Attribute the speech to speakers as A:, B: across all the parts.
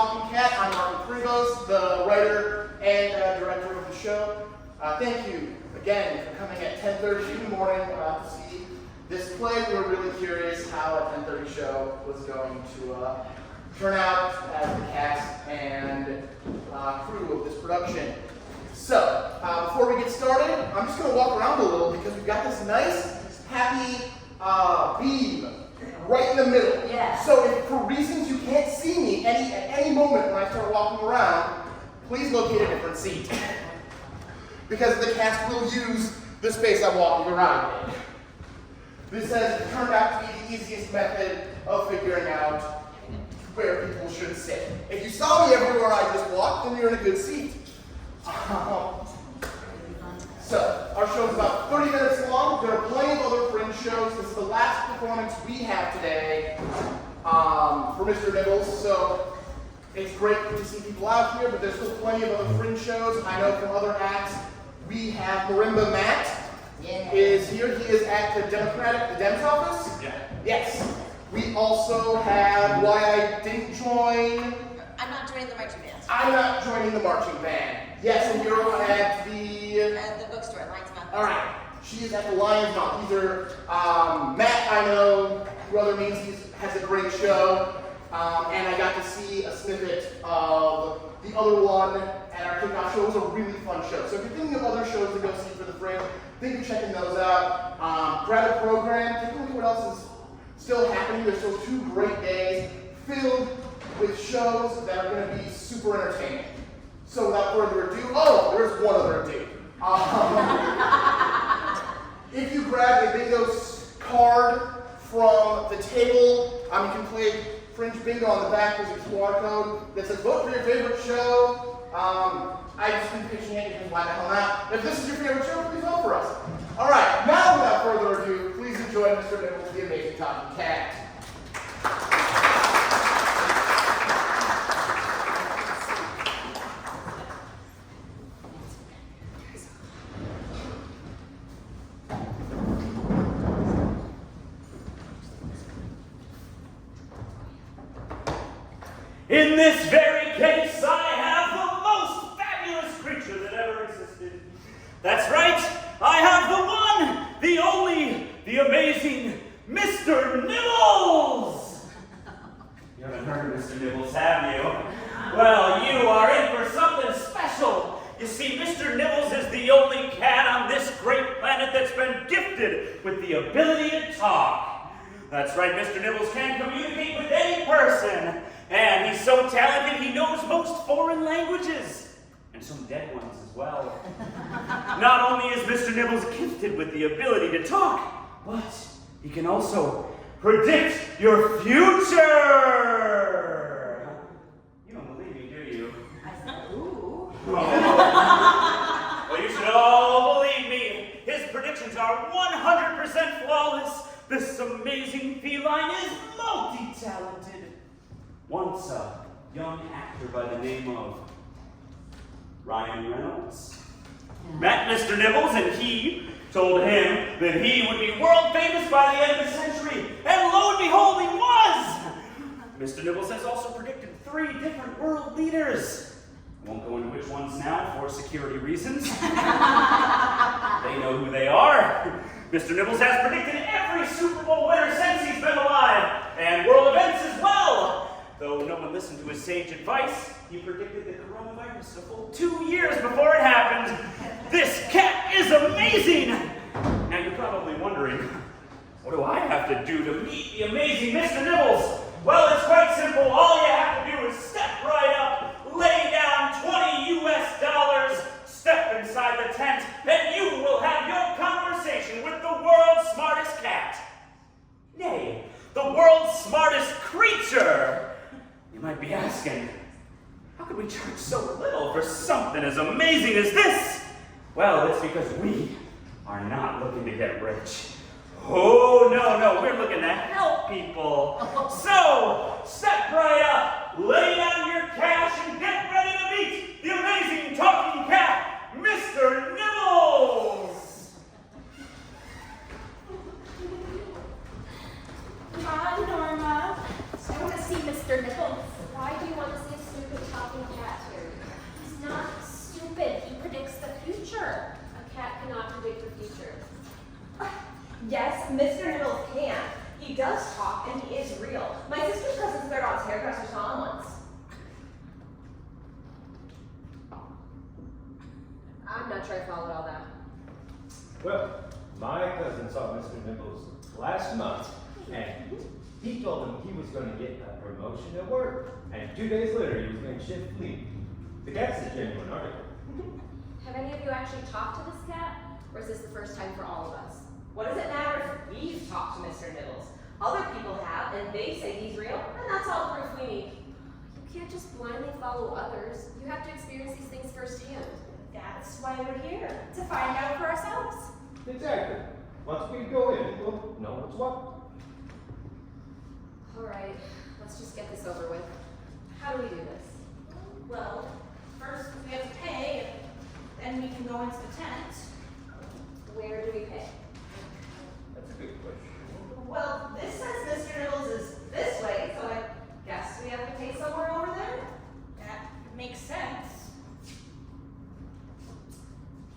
A: Talking Cat. I'm Martin Krivos, the writer and director of the show. Thank you again for coming at 10:30 in the morning to see this play. We were really curious how a 10:30 show was going to turn out as the cast and crew of this production. So, before we get started, I'm just going to walk around a little because we've got this nice, happy beam right in the middle.
B: Yeah.
A: So if for reasons you can't see me at any moment when I start walking around, please locate a different seat. Because the cast will use the space I'm walking around in. This has turned out to be the easiest method of figuring out where people should sit. If you saw me everywhere I just walked, then you're in a good seat. So, our show is about 30 minutes long. There are plenty of other fringe shows. This is the last performance we have today for Mr. Nibbles. So, it's great to see people out here, but there's still plenty of other fringe shows. I know from other acts, we have Marimba Matt is here. He is at the Dems office.
C: Yeah.
A: Yes. We also have Why I Didn't Join.
B: I'm not joining the marching band.
A: I'm not joining the marching band. Yes, and you're at
B: The bookstore, Lion's Mouth.
A: all right. She is at the Lion's Mouth. These are Matt. I know through other means he has a great show, and I got to see a snippet of the other one at our kickoff show. It was a really fun show. So if you're thinking of other shows to go see for the Fringe, think of checking those out. Grab a program. Take a look at what else is still happening. There's still 2 great days filled with shows that are going to be super entertaining. So without further ado, there's one other ado. If you grab a bingo card from the table, you can play Fringe Bingo on the back. There's a QR code that says vote for your favorite show. I just been pitching it, you can find the hell not. If this is your favorite show, please vote for us. All right, now without further ado, please enjoy Mr. Nibbles, the amazing Talking Cat.
C: In this very case, I have the most fabulous creature that ever existed. That's right, I have the one, the only, the amazing Mr. Nibbles! You haven't heard of Mr. Nibbles, have you? Well, you are in for something special. You see, Mr. Nibbles is the only cat on this great planet that's been gifted with the ability to talk. That's right, Mr. Nibbles can communicate with any person. And he's so talented, he knows most foreign languages. And some dead ones as well. Not only is Mr. Nibbles gifted with the ability to talk, but he can also predict your future. You don't believe me, do you?
B: I said, ooh.
C: Well, you should all believe me. His predictions are 100% flawless. This amazing feline is multi-talented. Once a young actor by the name of Ryan Reynolds met Mr. Nibbles, and he told him that he would be world famous by the end of the century. And lo and behold, he was! Mr. Nibbles has also predicted 3 different world leaders. I won't go into which ones now for security reasons. They know who they are. Mr. Nibbles has predicted every Super Bowl winner since he's been alive, and world events as well. Though no one listened to his sage advice, he predicted the coronavirus a full 2 years before it happened. This cat is amazing! Now you're probably wondering, what do I have to do to meet the amazing Mr. Nibbles? Well, it's quite simple. All you have to do is step right up, lay down $20 US, step inside the tent, and you will have your conversation with the world's smartest cat. Nay, the world's smartest creature. You might be asking, how could we charge so little for something as amazing as this? Well, it's because we are not looking to get rich. Oh, no, we're looking to help people. So, step right up, lay down your cash, and get ready to meet the amazing talking cat, Mr. Nibbles!
D: Hi, Norma. I want to see Mr. Nibbles. Why do you want to see going to get a promotion at work. And 2 days later, he was going to shift lead. The cat's a genuine article.
E: Have any of you actually talked to this cat? Or is this the first time for all of us?
F: What does it matter if we've talked to Mr. Nibbles? Other people have, and they say he's real, and that's all proof we need.
E: You can't just blindly follow others. You have to experience these things firsthand.
F: That's why we're here, to find out for ourselves.
D: Exactly. Once we go in, we'll know what's what.
E: Alright, let's just get this over with. How do we do this?
B: Well, first we have to pay, and then we can go into the tent.
E: Where do we pay?
D: That's a good question.
F: Well, this says Mr. Nibbles is this way, so I guess we have to pay somewhere over there.
B: That makes sense.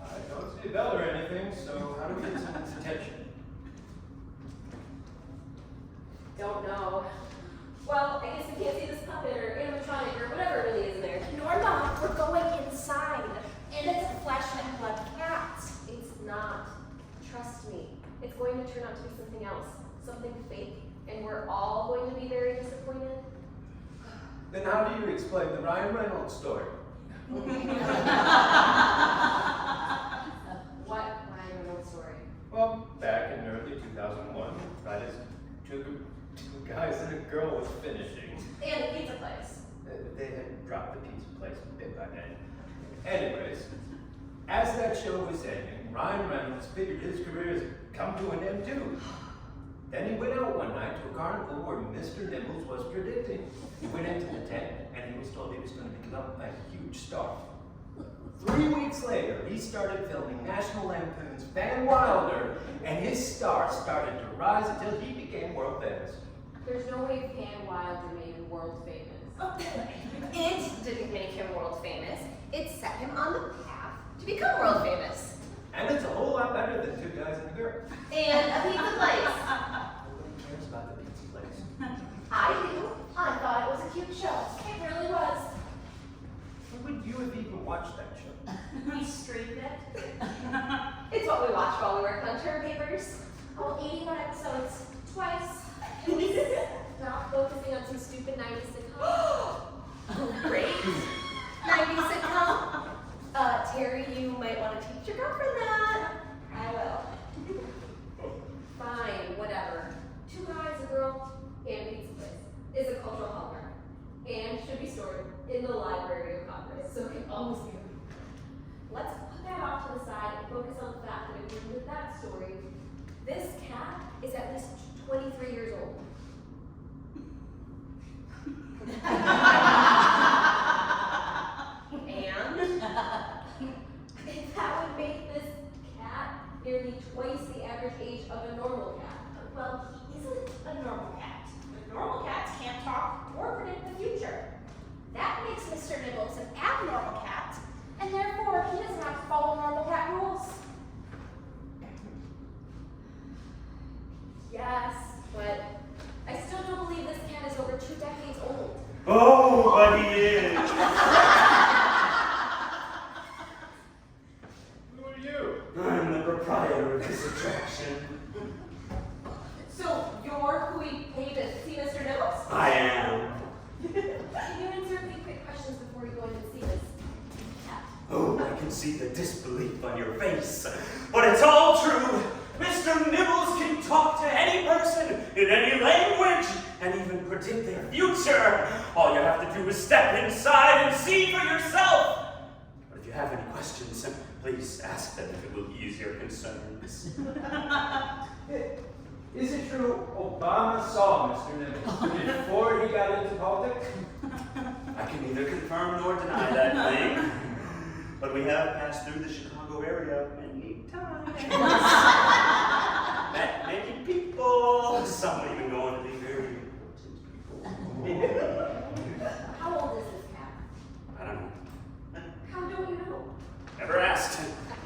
D: I don't see a bell or anything, so how do we get someone's attention?
E: Don't know. Well, I guess we can't see this puppet or animatronic or whatever it really is in there.
G: Norma, we're going inside. And it's a flesh and blood cat.
E: It's not. Trust me. It's going to turn out to be something else. Something fake. And we're all going to be very disappointed.
D: Then how do you explain the Ryan Reynolds story?
E: What Ryan Reynolds story?
D: Well, back in early 2001, right as two guys and a girl was finishing.
E: And a pizza place.
D: They had dropped the pizza place bit by bit. Anyways, as that show was ending, Ryan Reynolds figured his career has come to an end too. Then he went out one night to a carnival where Mr. Nibbles was predicting. He went into the tent and he was told he was going to become a huge star. 3 weeks later, he started filming National Lampoon's Van Wilder, and his star started to rise until he became world famous.
E: There's no way Van Wilder made him world famous.
F: It didn't make him world famous. It set him on the path to become world famous.
D: And it's a whole lot better than 2 guys and a girl.
F: And a pizza place.
D: Nobody cares about the pizza place.
F: I do. I thought it was a cute show. It really was.
D: Would you have even watched that show?
E: We streamed it.
F: It's what we watched while we worked on term papers.
G: All 81 episodes. Twice.
E: Stop focusing on some stupid 90s sitcom.
F: Oh, great. 90s sitcom. Terry, you might want to teach your girlfriend that.
E: I will. Fine, whatever. 2 guys, a girl, and pizza place is a cultural hallmark and should be stored in the Library of Congress, so it can always be read. Let's put that off to the side and focus on the fact that according to that story, this cat is at least 23 years old.
F: And
E: If that would make this cat nearly twice the average age of a normal cat.
G: Well, he isn't a normal cat. But normal cats can't talk or predict the future. That makes Mr. Nibbles an abnormal cat, and therefore he doesn't have to follow normal cat rules.
E: Yes, but I still don't believe this cat is over 2 decades old.
C: Oh, but he is.
D: Who are you?
C: I'm the proprietor of this attraction.
F: so you're who we paid to see Mr. Nibbles?
C: I am.
E: Can you answer a few quick questions before we go in and see this cat?
C: Oh, I can see the disbelief on your face. But it's all true. Mr. Nibbles can talk to any person in any language and even predict their future. All you have to do is step inside and see for yourself. But if you have any questions, please ask them if it will ease your concerns.
D: Is it true Obama saw Mr. Nibbles before he got into politics?
C: I can neither confirm nor deny that claim. But we have passed through the Chicago area many times. Met many people. Some even going to be very important people.
E: How old is this cat?
C: I don't know.
E: How don't you know?
C: Never asked.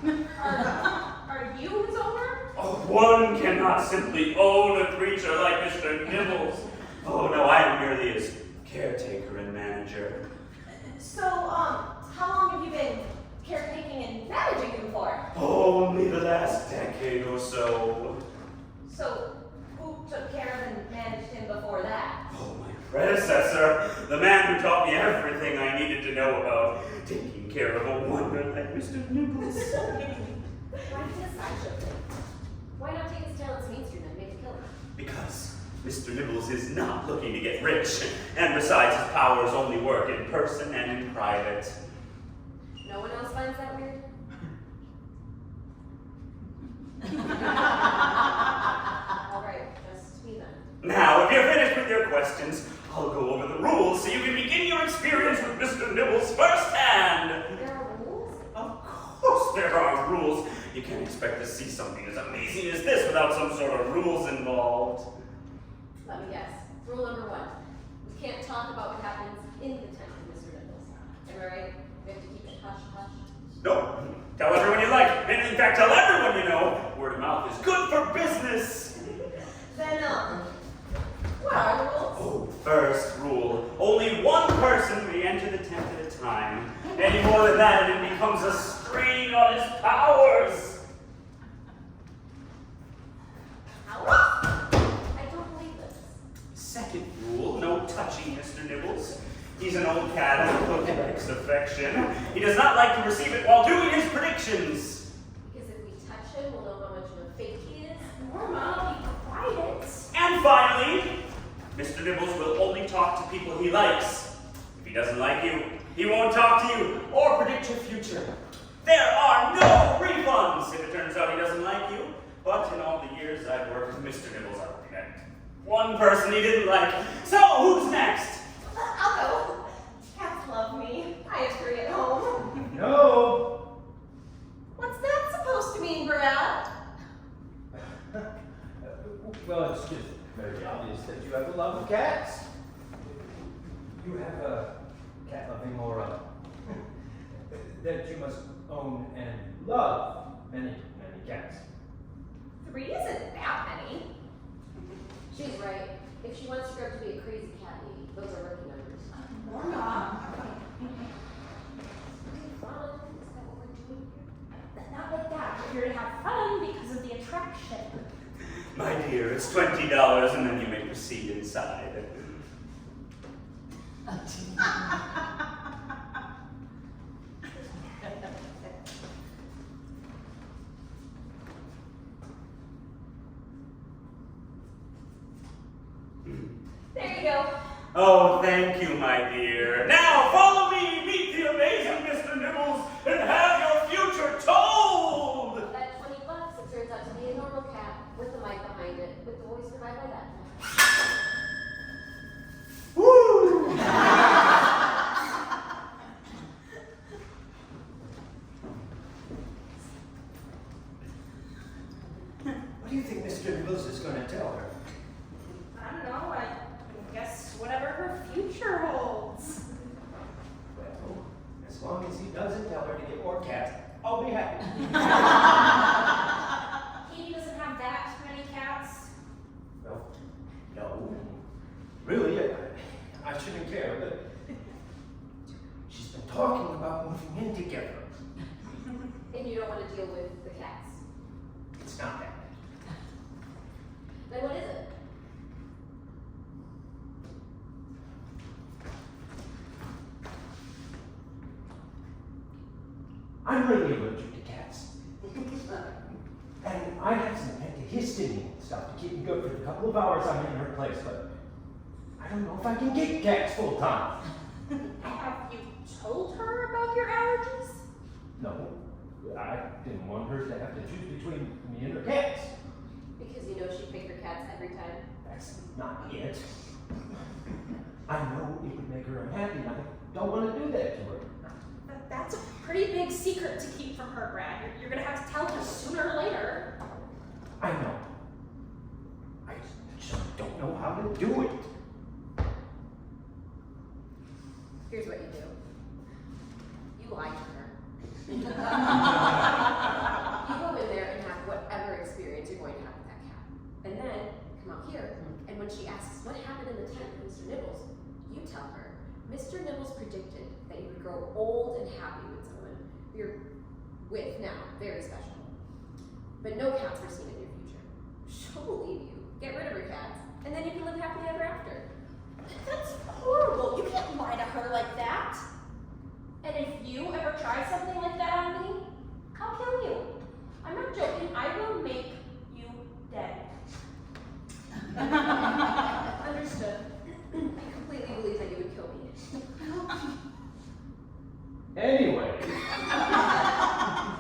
E: Are you his owner?
C: Oh, one cannot simply own a creature like Mr. Nibbles. Oh, no, I am merely his caretaker and manager.
F: So, how long have you been caretaking and managing him for?
C: Only the last decade or so.
F: So, who took care of and managed him before that?
C: Oh, my sir. The man who taught me everything I needed to know about taking care of a wonder like Mr. Nibbles.
E: Why did this sideshow thing? Why not take his talents mainstream and make a killing?
C: Because Mr. Nibbles is not looking to get rich, and besides, his powers only work in person and in private.
E: No one else finds that weird? Alright, just me then.
C: Now, if you're finished with your questions, I'll go over the rules so you can begin your experience with Mr. Nibbles firsthand.
E: There are rules?
C: Of course there are rules. You can't expect to see something as amazing as this without some sort of rules involved.
E: Let me guess. Rule number 1. We can't talk about what happens in the tent with Mr. Nibbles. Am I right? We have to keep it hush-hush.
C: Nope. Tell everyone you like, and in fact, tell everyone you know. Word of mouth is good for business.
F: Then, what are the rules?
C: Oh, first rule. Only one person may enter the tent at a time. Any more than that, and it becomes a strain on his powers.
E: I don't believe this.
C: Second rule, no touching Mr. Nibbles. He's an old cat who likes affection. He does not like to receive it while doing his predictions.
E: Because if we touch him, we'll know how much of a fake he is.
G: Norma, be quiet.
C: And finally, Mr. Nibbles will only talk to people he likes. If he doesn't like you, he won't talk to you or predict your future. There are no refunds if it turns out he doesn't like you. But in all the years I've worked with Mr. Nibbles, I've met one person he didn't like. So, who's next?
F: I'll go. Cats love me. I have free at home.
D: No!
F: What's that supposed to mean, Brad?
D: Well, it's just very obvious that you have a love of cats. You have a cat-loving aura that you must own and love many, many cats.
F: 3 isn't that many.
E: She's right. If she wants to grow up to be a crazy cat lady, those are rookie numbers.
G: Norma.
E: Fun? Is that what we're doing here?
G: Not like that. We're here to have fun because of the attraction.
C: My dear, it's $20 and then you may proceed inside.
F: There you go.
C: Oh, thank you, my dear. Now, follow me, meet the amazing Mr. Nibbles, and have your future told!
E: That $20, it turns out to be a normal cat with a mic behind it, with the voice provided by that.
C: Woo!
D: What do you think Mr. Nibbles is going to tell her?
G: I don't know. I guess whatever her future holds.
D: Well, as long as he doesn't tell her to get more cats, I'll be happy.
G: He doesn't have that many cats.
D: Well, no. Really, I shouldn't care, but she's been talking about moving in together.
E: And you don't want to deal with the cats.
D: It's not that.
E: Then what is it?
D: I'm really allergic to cats. And I have some antihistamine stuff to keep me good for the couple of hours I'm in her place, but I don't know if I can get cats full time.
G: Have you told her about your allergies?
D: No, I didn't want her to have to choose between me and her cats.
E: Because you know she'd pick her cats every time.
D: That's not it. I know it would make her unhappy, and I don't want to do that to her.
G: That's a pretty big secret to keep from her, Brad. You're gonna have to tell her sooner or later.
D: I know. I just don't know how to do it.
E: Here's what you do. You lie to her. You go in there and have whatever experience you're going to have with that cat. And then come out here, and when she asks what happened in the tent with Mr. Nibbles, you tell her, Mr. Nibbles predicted that you would grow old and happy with someone you're with now, very special. But no cats were seen in your future. She'll believe you. Get rid of her cats, and then you can live happily ever after.
G: That's horrible.
D: Anyway, I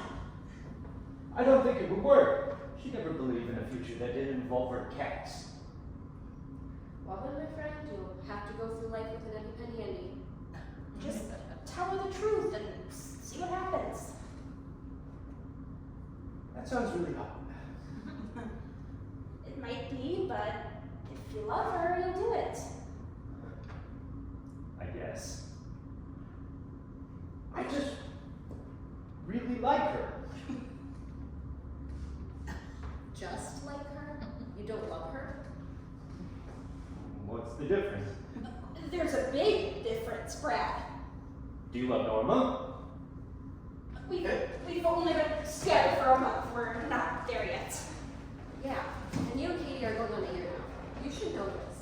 D: don't think it would work. She never believed in a future that didn't involve her cats.
E: Well then, my friend, you'll have to go through life with an EpiPen handy.
G: Just tell her the truth and see what happens.
D: That sounds really hot.
G: It might be, but if you love her, you'll do it.
D: I guess. I just really like her.
E: Just like her? You don't love her?
D: What's the difference?
G: There's a big difference, Brad.
D: Do you love Norma?
G: We've only been together for a month. We're not there yet.
E: Yeah. And you and Katie are going on a year now. You should know this.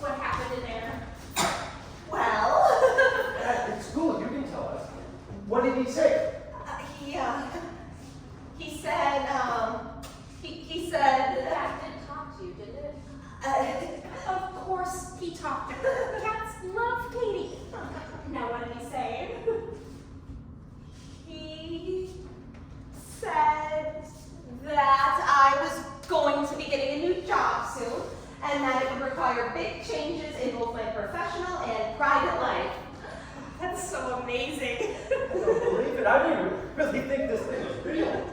G: What happened in there?
F: Well,
D: It's cool, you can tell us. What did he say?
F: he said, he said,
E: Cat did talk to you, didn't it?
G: Of course, he talked to her. Cats love Katie. Now, what did he say?
F: he said that I was going to be getting a new job soon, and that it would require big changes in both my professional and private life.
G: That's so amazing.
D: I don't believe it. I didn't really think this thing was real.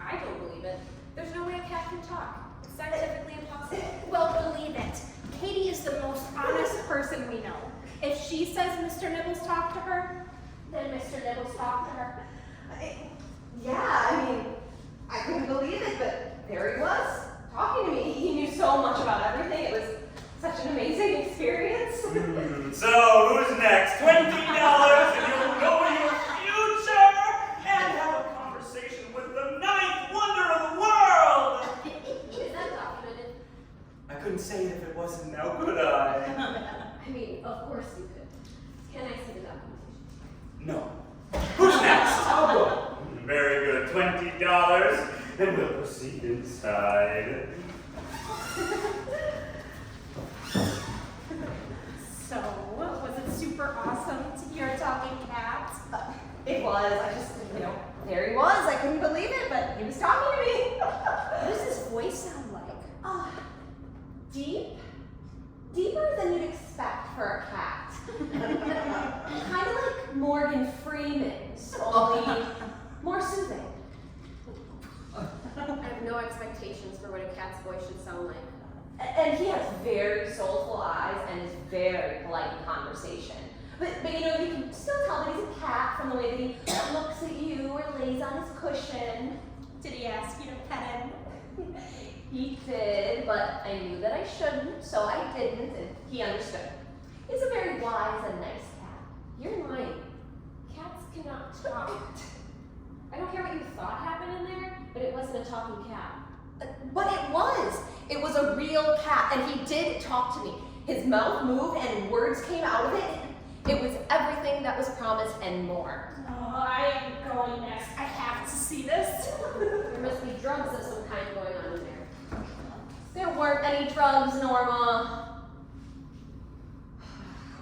E: I don't believe it. There's no way a cat can talk. It's scientifically impossible.
G: Well, believe it. Katie is the most honest person we know. If she says Mr. Nibbles talked to her, then Mr. Nibbles talked to her.
F: Yeah, I mean, I couldn't believe it, but there he was, talking to me. He knew so much about everything. It was such an amazing experience.
C: So, who's next? $20 and you'll go in your future and have a conversation with the ninth wonder of the world!
E: Is that documented?
C: I couldn't say it if it wasn't now, could I?
E: I mean, of course you could. Can I see the documentation?
C: No. Who's next?
D: I'll go.
C: Very good. $20 and we'll proceed inside.
G: So, was it super awesome to hear a talking cat?
F: It was. I just, there he was. I couldn't believe it, but he was talking to me.
G: What does his voice sound like?
F: Deep? Deeper than you'd expect for a cat. Kind of like Morgan Freeman's, only more soothing.
E: I have no expectations for what a cat's voice should sound like.
F: And he has very soulful eyes and is very polite in conversation. But you can still tell that he's a cat from the way that he looks at you or lays on his cushion.
G: Did he ask you to pet him?
F: He did, but I knew that I shouldn't, so I didn't, and he understood. He's a very wise and nice cat.
E: You're lying. Cats cannot talk. I don't care what you thought happened in there, but it wasn't a talking cat.
F: But it was. It was a real cat, and he did talk to me. His mouth moved and words came out of it. It was everything that was promised and more.
G: Oh, I am going next. I have to see this.
E: There must be drugs of some kind going on in there.
F: There weren't any drugs, Norma.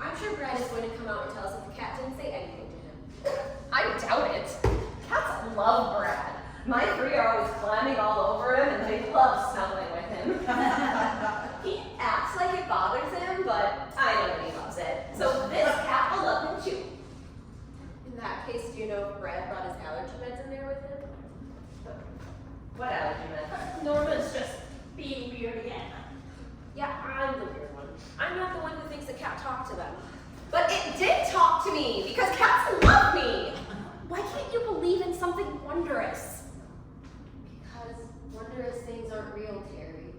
E: I'm sure Brad is going to come out and tell us that the cat didn't say anything to him.
F: I doubt it. Cats love Brad. My three are always climbing all over him, and they love snuggling with him. He acts like it bothers him, but I know that he loves it. So this cat will love him too.
E: In that case, do you know if Brad brought his allergy meds in there with him?
F: What allergy meds?
G: Norma's just being weird again.
E: Yeah, I'm the weird one. I'm not the one who thinks the cat talked to them.
F: But it did talk to me, because cats love me.
G: Why can't you believe in something wondrous?
E: Because wondrous things aren't real, Terry.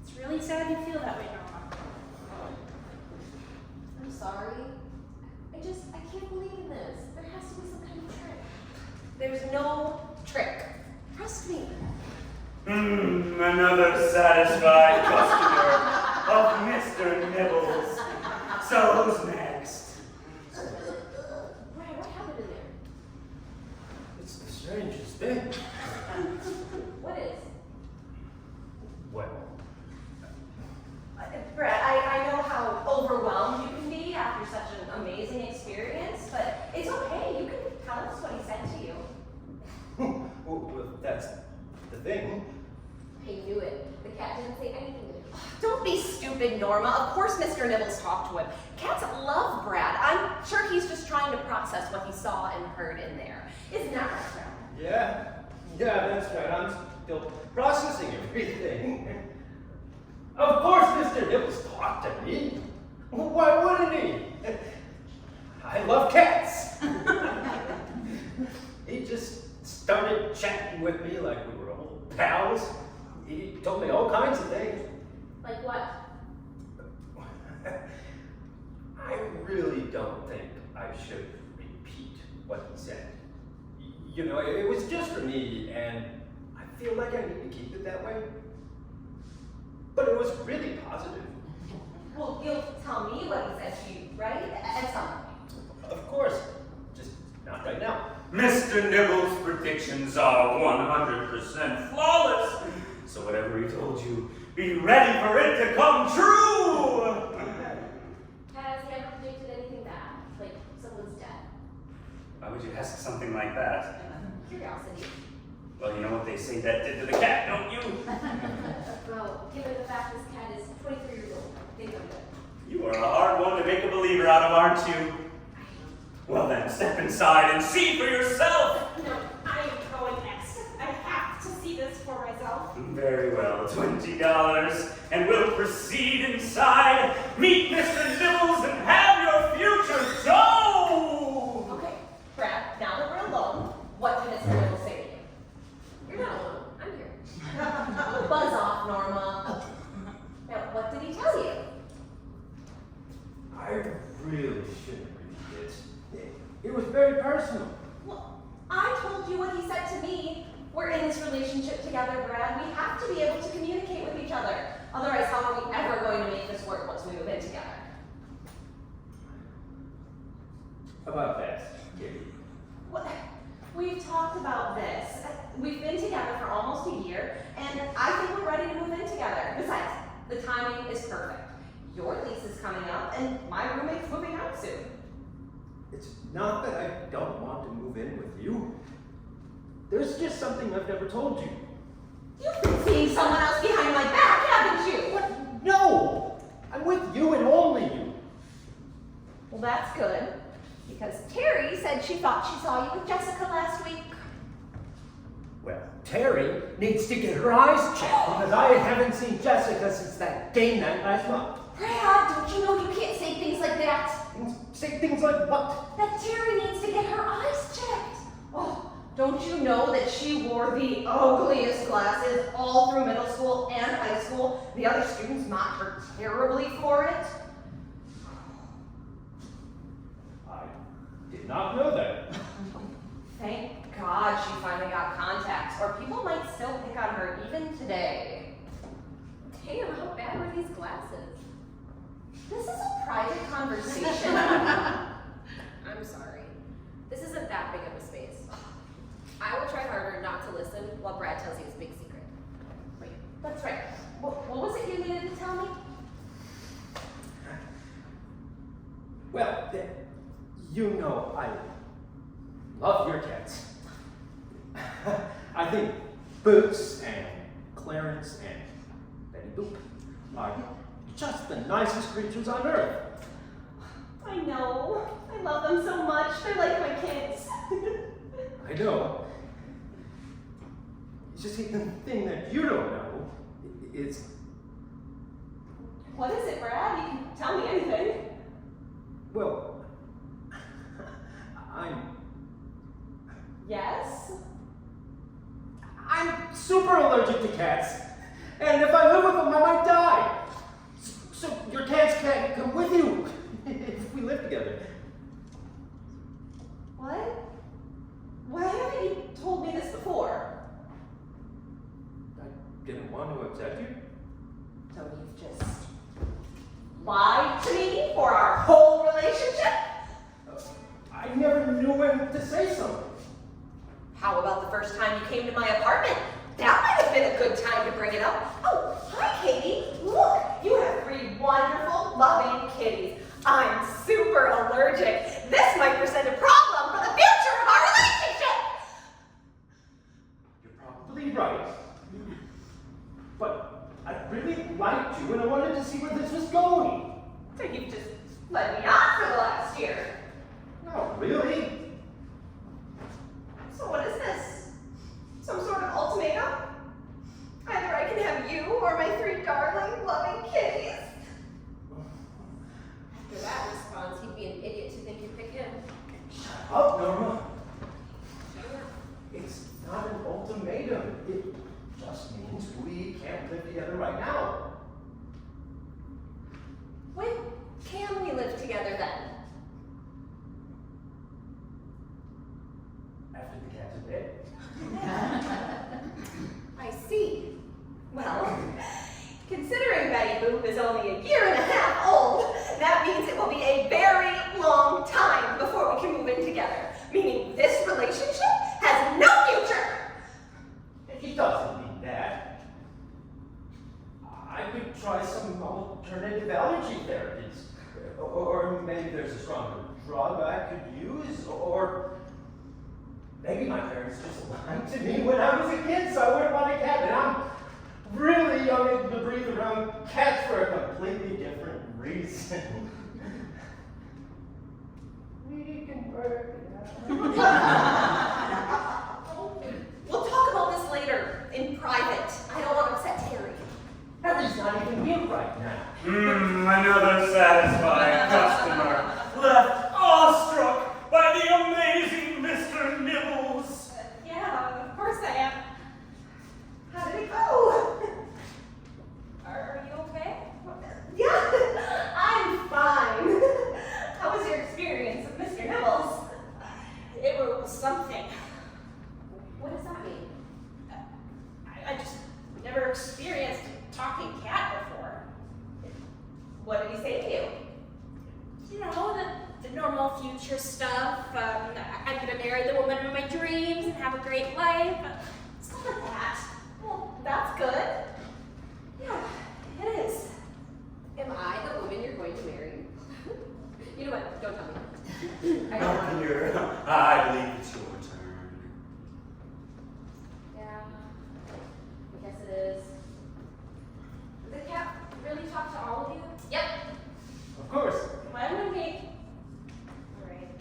G: It's really sad you feel that way, Norma.
E: I'm sorry. I can't believe in this. There has to be some kind of trick.
F: There's no trick. Trust me.
C: Another satisfied customer of Mr. Nibbles. So who's next?
E: Brad, what happened in there?
D: It's the strangest thing.
E: What is?
D: Well,
F: Brad, I know
E: The cat didn't say anything to me.
F: Don't be stupid, Norma. Of course Mr. Nibbles talked to him. Cats love Brad. I'm sure he's just trying to process what he saw and heard in there. Isn't that right, Brad?
D: Yeah, that's right. I'm still processing everything. Of course Mr. Nibbles talked to me. Why wouldn't he? I love cats. He just started chatting with me like we were old pals. He told me all kinds of things.
E: Like what?
D: I really don't think I should repeat what he said. You know, it was just for me, and I feel like I need to keep it that way. But it was really positive.
F: Well, you'll tell me what he said to you, right? At some point.
D: Of course, just not right now.
C: Mr. Nibbles' predictions are 100% flawless. So whatever he told you, be ready for it to come true!
E: Has he ever predicted anything bad? Like someone's death?
C: Why would you ask something like that?
E: Curiosity.
C: Well, you know what they say that did to the cat, don't you?
E: Well, given the fact this cat is 23 years old, I think I'm good.
C: You are a hard one to make a believer out of, aren't you? Well then, step inside and see for yourself!
G: No, I am going next. I have to see this for myself.
C: Very well, $20, and we'll proceed inside, meet Mr. Nibbles, and have your future show!
F: Okay, Brad, now that we're alone, what did Mr. Nibbles say to you?
E: You're not alone. I'm here.
F: Buzz off, Norma. Now, what did he tell you?
D: I really shouldn't read it. It was very personal.
F: Well, I told you what he said to me. We're in this relationship together, Brad. We have to be able to communicate with each other. Otherwise, how are we ever going to make this work once we move in together?
D: How about that, Katie?
F: Well, we've talked about this. We've been together for almost a year, and I think we're ready to move in together. Besides, the timing is perfect. Your lease is coming up, and my roommate's moving out soon.
D: It's not that I don't want to move in with you. There's just something I've never told you.
F: You've been seeing someone else behind my back, haven't you?
D: What? No! I'm with you and only you.
F: Well, that's good, because Terry said she thought she saw you with Jessica last week.
D: Well, Terry needs to get her eyes checked because I haven't seen Jessica since that game night last month.
F: Brad, don't you know you can't say things like that?
D: Say things like what?
F: That Terry needs to get her eyes checked. Oh, don't you know that she wore the ugliest glasses all through middle school and high school? The other students mocked her terribly for it.
D: I did not know that.
F: Thank God she finally got contacts, or people might still pick on her even today.
E: Damn, how bad were these glasses?
F: This is a private conversation.
E: I'm sorry. This isn't that big of a space. I will try harder not to listen while Brad tells you his big secret.
F: Wait, that's right. What was it you needed to tell me?
D: Well, you know I love your cats. I think Boots and Clarence and Betty Boop are just the nicest creatures on earth.
F: I know. I love them so much. They're like my kids.
D: I know. It's just the thing that you don't know is
F: What is it, Brad? You can tell me anything.
D: well, I'm
F: Yes?
D: super allergic to cats, and if I live with them, I might die. So your cats can't come with you if we live together.
F: What? Why haven't you told me this before?
D: I didn't want to upset you.
F: So you've just lied to me for our whole relationship?
D: I never knew when to say something.
F: How about the first time you came to my apartment? That might have been a good time to bring it up. Oh, hi, Katie. Look, you have 3 wonderful, loving kitties. I'm super allergic. This might present a problem for the future of our relationship.
D: You're probably right. But I really liked you and I wanted to see where this was going.
F: So you've just let me on for the last year.
D: Not really.
F: So what is this? Some sort of ultimatum? Either I can have you or my 3 darling, loving kitties.
E: After that response, he'd be an idiot to think you'd pick him.
D: Shut up, Norma. It's not an ultimatum. It just means we can't live together right now.
F: When can we live together then?
D: After the cat's in bed.
F: I see. Well, considering Betty Boop is only a year and a half old, that means it will be a very long time before we can move in together. Meaning this relationship has no future.
D: He doesn't mean that. I could try some alternative allergy therapies. Or maybe there's a stronger drug I could use. Or maybe my parents just lied to me when I was a kid, so I wouldn't want a cat. And I'm really young to breathe around cats for a completely different reason. We can work it out.
F: We'll talk about this later, in private. I don't want to upset Terry.
D: Harry's not even here right now.
C: Another satisfied customer, left awestruck by the amazing Mr. Nibbles.
B: Yeah, of course I am.
F: How did it go?
B: Are you okay?
F: Yeah, I'm fine. How was your experience with Mr. Nibbles?
B: It was something.
E: What does that mean?
B: I just never experienced a talking cat before.
F: What did he say to you?
B: You know, the normal future stuff. I'm gonna marry the woman of my dreams and have a great life. Stuff like that.
F: Well, that's good.
B: Yeah, it is.
E: Am I the woman you're going to marry? You know what? Don't tell me. I don't
C: Not
E: want to.
C: here. I believe it's your turn.
E: Yeah, I guess it is. Did the cat really talk to all of you?
F: Yep.
D: Of course.
B: When would we?
E: Alright.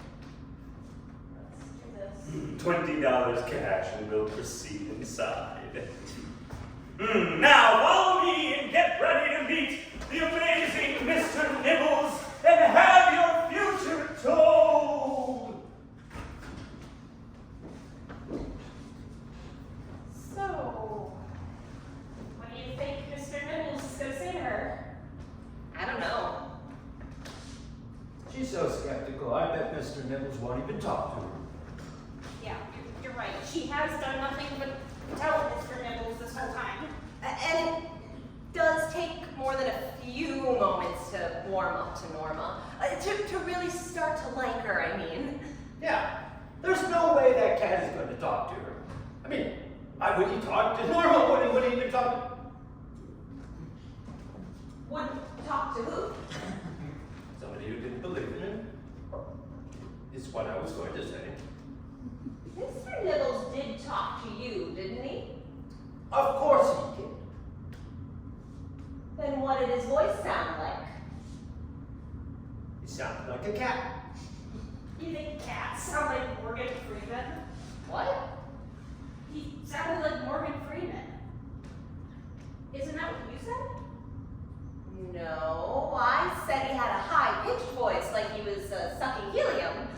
E: Let's do this.
C: $20 cash and we'll proceed inside. Now follow me and get ready to meet the amazing Mr. Nibbles and have your future told.
B: So, what do you think Mr. Nibbles is gonna say to her?
F: I don't know.
D: She's so skeptical, I bet Mr. Nibbles won't even talk to her.
B: Yeah, you're right. She has done nothing but tell Mr. Nibbles this whole time.
F: And it does take more than a few moments to warm up to Norma. To really start to like her, I mean.
D: Yeah, there's no way that cat is going to talk to her. I mean, why would he talk to Norma? Would he even talk to...
F: Would talk to who?
D: Somebody who didn't believe in him? Is what I was going to say.
F: Mr. Nibbles did talk to you, didn't he?
D: Of course he did.
F: Then what did his voice sound like?
D: He sounded like a cat.
B: You think cats sound like Morgan Freeman?
F: What?
B: He sounded like Morgan Freeman. Isn't that what you said?
F: No, I said he had a high-pitched voice like he was sucking helium.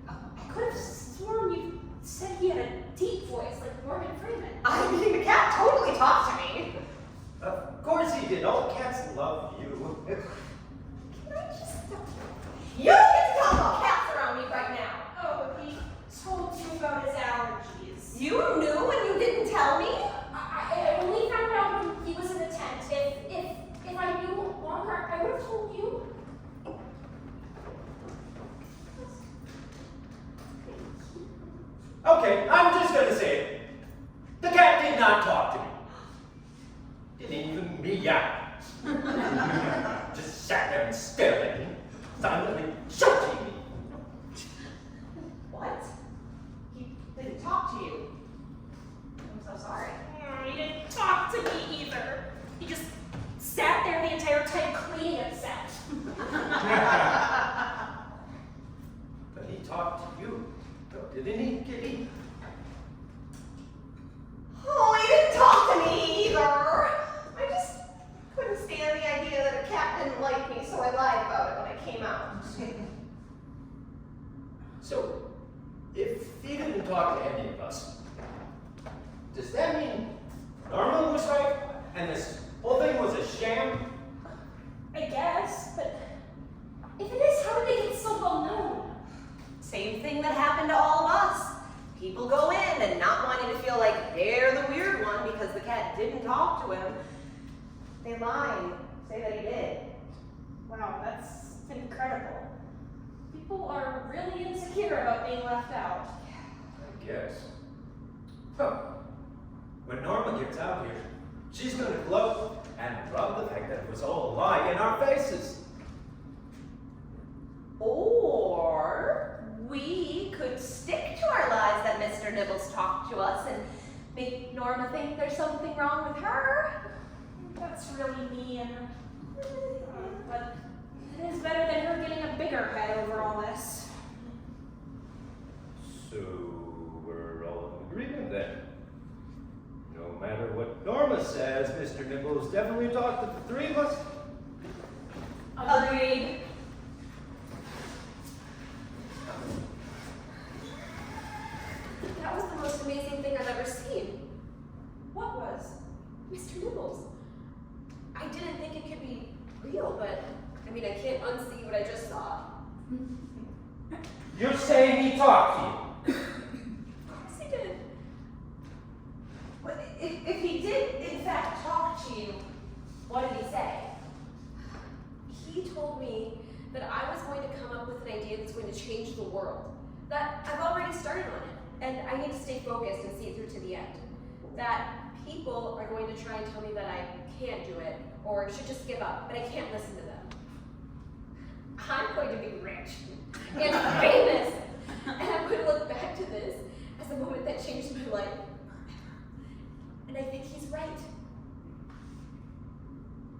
B: I could have sworn you said he had a deep voice like Morgan Freeman.
F: I mean, the cat totally talked to me.
D: Of course he did. All cats love you.
F: Can I just... You don't get to talk about cats around me right now.
B: Oh, he told you about his allergies.
F: You knew and you didn't tell me?
B: I only found out when he was in the tent. If I knew longer, I would have told you.
D: Okay, I'm just going to say it. The cat did not talk to me. Didn't even meow. Just sat there and stared at me, silently shouting me.
F: What? He didn't talk to you. I'm so sorry.
B: He didn't talk to me either.
D: sham?
G: I guess, but if it is, how did they get so well known?
F: Same thing that happened to all of us. People go in and not wanting to feel like they're the weird one because the cat didn't talk to him. They lie and say that he did.
G: Wow, that's incredible. People are really insecure about being left out.
D: I guess. Huh. When Norma gets out here, she's gonna gloat and rub the fact that it was all a lie in our faces.
F: Or we could stick to our lies that Mr. Nibbles talked to us and make Norma think there's something wrong with her.
G: That's really mean. But it is better than her getting a bigger head over all this.
D: So we're all in agreement then. No matter what Norma says, Mr. Nibbles definitely talked to the three of us.
F: Agreed.
E: That was the most amazing thing I've ever seen.
G: What was?
E: Mr. Nibbles. I didn't think it could be real, but I mean, I can't unsee what I just saw.
C: You're saying he talked to you?
E: Of course he did.
F: But if he did, in fact, talk to you, what did he say?
E: He told me that I was going to come up with an idea that's going to change the world. That I've already started on it, and I need to stay focused and see it through to the end. That people are going to try and tell me that I can't do it, or should just give up, but I can't listen to them. I'm going to be rich and famous, and I'm going to look back to this as a moment that changed my life. And I think he's right.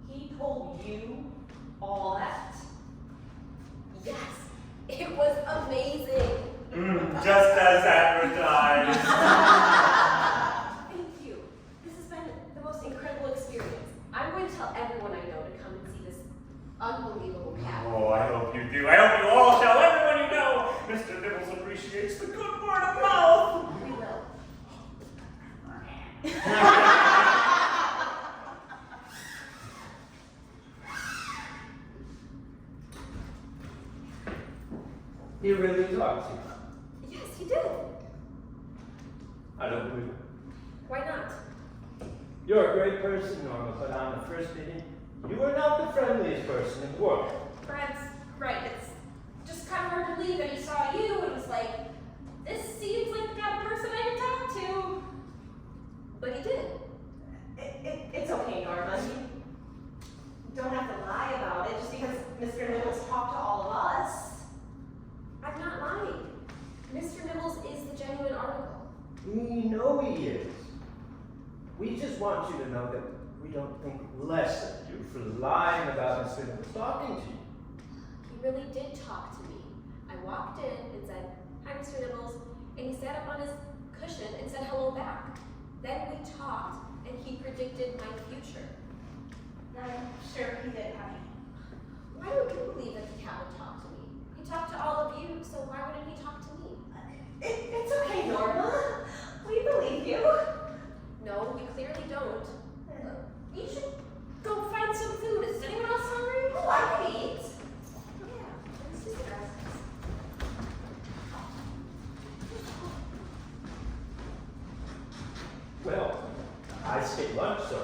F: He told you all that.
E: Yes, it was amazing.
C: Just as advertised.
E: Thank you. This has been the most incredible experience. I'm going to tell everyone I know to come and see this unbelievable cat.
C: Oh, I hope you do. I hope you all tell everyone you know. Mr. Nibbles appreciates the good word of mouth.
E: We will.
D: He really talked to you.
E: Yes, he did.
D: I don't believe it.
E: Why not?
D: You're a great person, Norma, but on the first meeting, you were not the friendliest person in the world.
G: Brad's right. It's just kind of hard to believe that he saw you and was like, this seems like the kind of person I can talk to.
E: But he did.
F: It's okay, Norma. You don't have to lie about it just because Mr. Nibbles talked to all of us.
E: I'm not lying. Mr. Nibbles is the genuine article.
D: We know he is. We just want you to know that we don't think less of you for lying about Mr. Nibbles talking to you.
E: He really did talk to me. I walked in and said, "Hi, Mr. Nibbles," and he sat up on his cushion and said hello back. Then we talked, and he predicted my future.
G: I'm sure he did, honey.
E: Why don't you believe that the cat would talk to me? He talked to all of you, so why wouldn't he talk to me?
F: It's okay, Norma. We believe you.
E: No, we clearly don't.
G: You should go find some food. Is anyone else hungry?
F: Oh, I can eat.
E: Yeah, let's just rest.
D: Well, I skipped lunch, so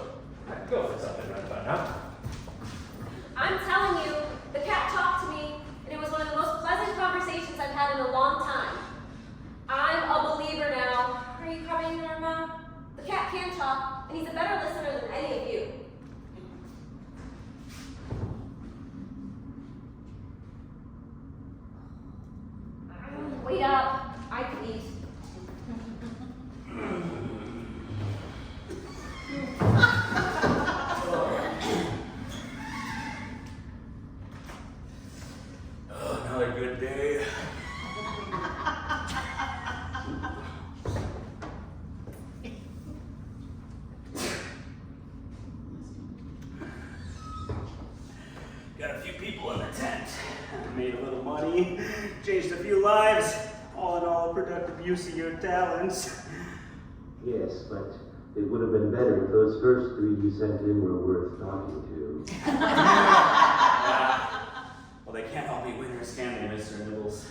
D: I could go for something right about now.
E: I'm telling you, the cat talked to me, and it was one of the most pleasant conversations I've had in a long time. I'm a believer now. Are you coming, Norma? The cat can talk, and he's a better listener than any of you. Wait up. I can eat.
C: Oh, another good day. Got a few people in the tent. Made a little money. Changed a few lives. All in all, productive use of your talents.
H: Yes, but It would have been better if those first 3 you sent in were worth talking to.
C: Well, they can't all be winners, can they, Mr. Nibbles?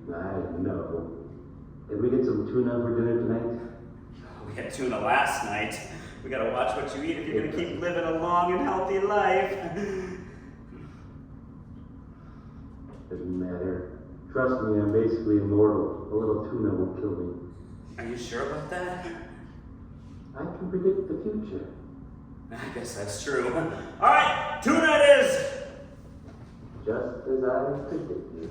H: I know. Did we get some tuna for dinner tonight?
C: We had tuna last night. We gotta watch what you eat if you're gonna keep living a long and healthy life.
H: Doesn't matter. Trust me, I'm basically immortal. A little tuna will kill me.
C: Are you sure about that?
H: I can predict the future.
C: I guess that's true. All right, tuna it is!
H: Just as I predicted.